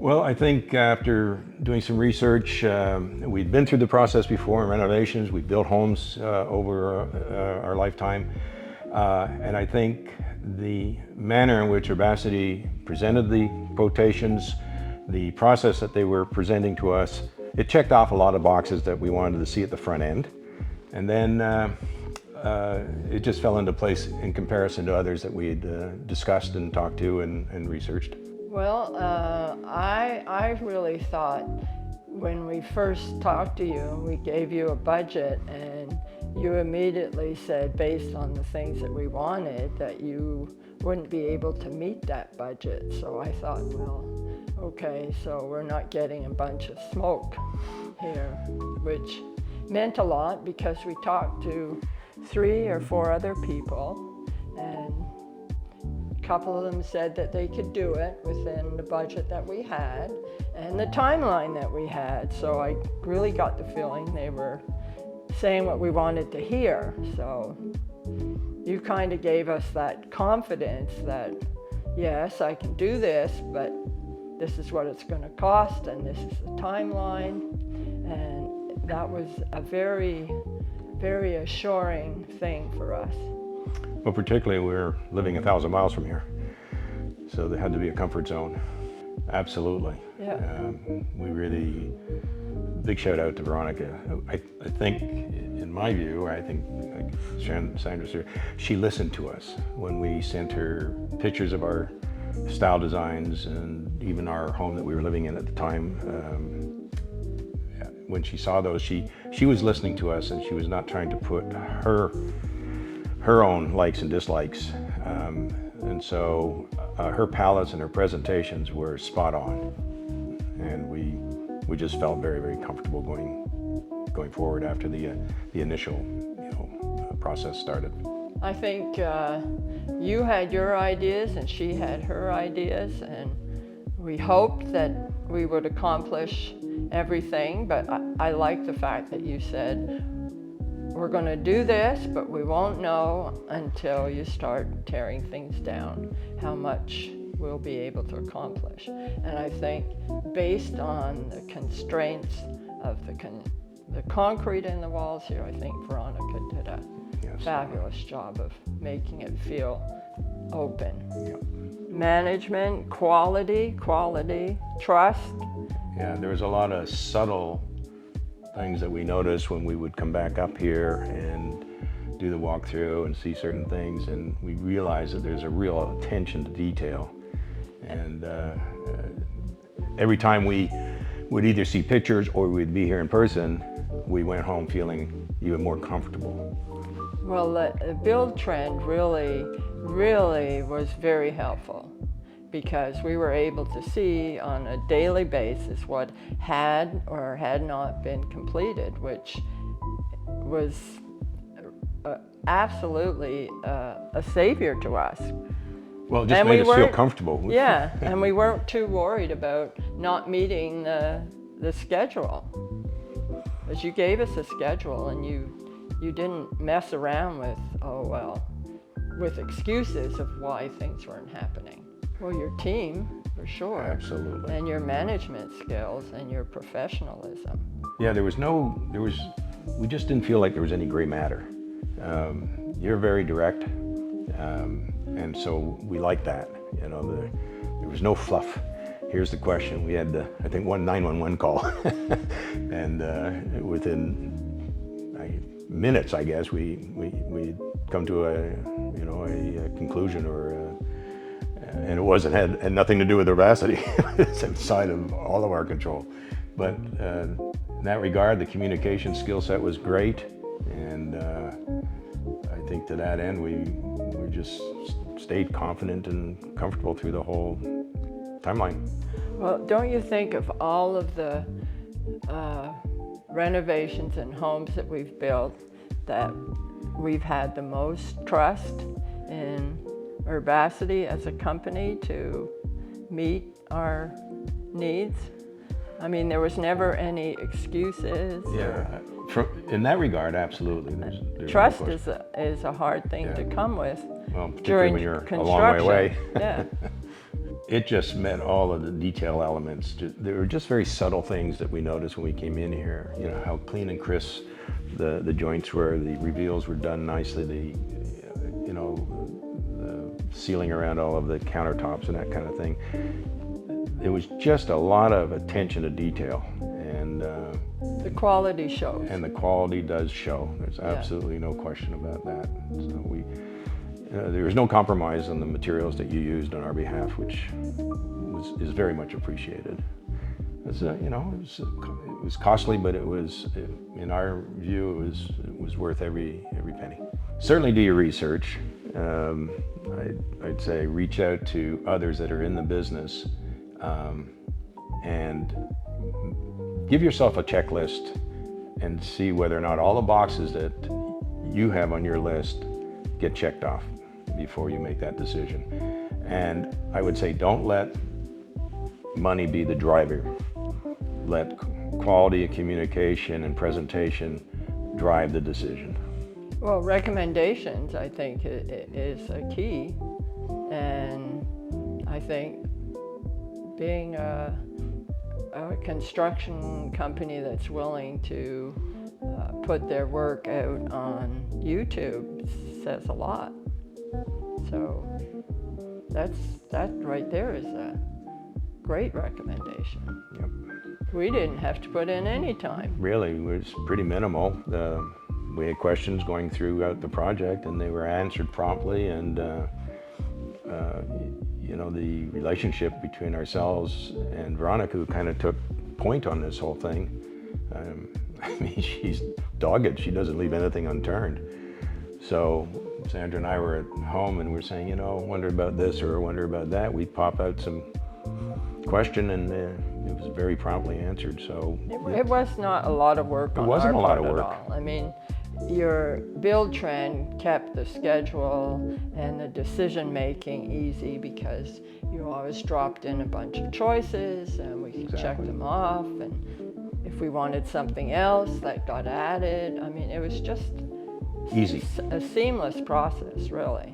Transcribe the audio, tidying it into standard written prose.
Well, I think after doing some research, we'd been through the process before in renovations. We built homes over our lifetime. And I think the manner in which Urbacity presented the quotations, the process that they were presenting to us, it checked off a lot of boxes that we wanted to see at the front end. And then it just fell into place in comparison to others that we had discussed and talked to and researched. Well, I really thought when we first talked to you, we gave you a budget and you immediately said, based on the things that we wanted, that you wouldn't be able to meet that budget. So I thought, well, okay, so we're not getting a bunch of smoke here, which meant a lot because we talked to 3 or 4 other people, and a couple of them said that they could do it within the budget that we had and the timeline that we had. So I really got the feeling they were saying what we wanted to hear. So you kind of gave us that confidence that, yes, I can do this, but this is what it's going to cost and this is the timeline. And that was a very, very assuring thing for us. Well, particularly we're living 1,000 miles from here, so there had to be a comfort zone. Absolutely. Yeah. We really, big shout out to Veronica. I think, in my view, I think like Sandra's here, she listened to us when we sent her pictures of our style designs and even our home that we were living in at the time. When she saw those, she was listening to us, and she was not trying to put her own likes and dislikes. And so her palettes and her presentations were spot on. And we just felt very, very comfortable going forward after the initial process started. I think you had your ideas and she had her ideas, and we hoped that we would accomplish everything, but I like the fact that you said, we're going to do this, but we won't know until you start tearing things down how much we'll be able to accomplish. And I think based on the constraints of the concrete in the walls here, I think Veronica did a fabulous job of making it feel open. Yep. Management, quality, trust. Yeah, there was a lot of subtle things that we noticed when we would come back up here and do the walkthrough and see certain things, and we realized that there's a real attention to detail. And every time we would either see pictures or we'd be here in person, we went home feeling even more comfortable. Well, the build trend really was very helpful, because we were able to see on a daily basis what had or had not been completed, which was absolutely a savior to us. Well, it just made us feel comfortable. Yeah, and we weren't too worried about not meeting the schedule. Because you gave us a schedule and you didn't mess around with excuses of why things weren't happening. Well, your team, for sure. Absolutely. And your management skills and your professionalism. Yeah, we just didn't feel like there was any gray matter. You're very direct, and so we like that. There was no fluff. Here's the question. We had, I think, one 911 call, and within minutes, I guess, we come to a conclusion, and it had nothing to do with Urbacity. It's outside of all of our control. But in that regard, the communication skill set was great, and I think to that end, we just stayed confident and comfortable through the whole timeline. Well, don't you think of all of the renovations and homes that we've built, that we've had the most trust in Urbacity as a company to meet our needs? I mean, there was never any excuses. Yeah, in that regard, absolutely. There's trust no is a hard thing to come with well, particularly during when you're construction. a long way away. Yeah. it just met all of the detail elements. There were just very subtle things that we noticed when we came in here. You know, how clean and crisp the joints were, the reveals were done nicely, you know, the sealing around all of the countertops and that kind of thing. It was just a lot of attention to detail, and the quality shows. And the quality does show. There's absolutely no question about that. So there was no compromise on the materials that you used on our behalf, which is very much appreciated. You know, it was costly, but in our view, it was worth every penny. Certainly do your research. I'd say reach out to others that are in the business, and give yourself a checklist and see whether or not all the boxes that you have on your list get checked off before you make that decision. And I would say don't let money be the driver. Let quality of communication and presentation drive the decision. Well, recommendations, I think, is a key. And I think being a construction company that's willing to put their work out on YouTube says a lot. So that right there is a great recommendation. Yep. We didn't have to put in any time. Really, it was pretty minimal. We had questions going throughout the project, and they were answered promptly. And you know, the relationship between ourselves and Veronica, who kind of took point on this whole thing. I mean, she's dogged. She doesn't leave anything unturned. So Sandra and I were at home, and we're saying, you know, wonder about this or wonder about that. We'd pop out some question, and it was very promptly answered. So it was not a lot of work on our part at all. I mean, your build trend kept the schedule and the decision making easy because you always dropped in a bunch of choices, and we could check them off. And if we wanted something else, that got added. I mean, it was just easy. A seamless process, really.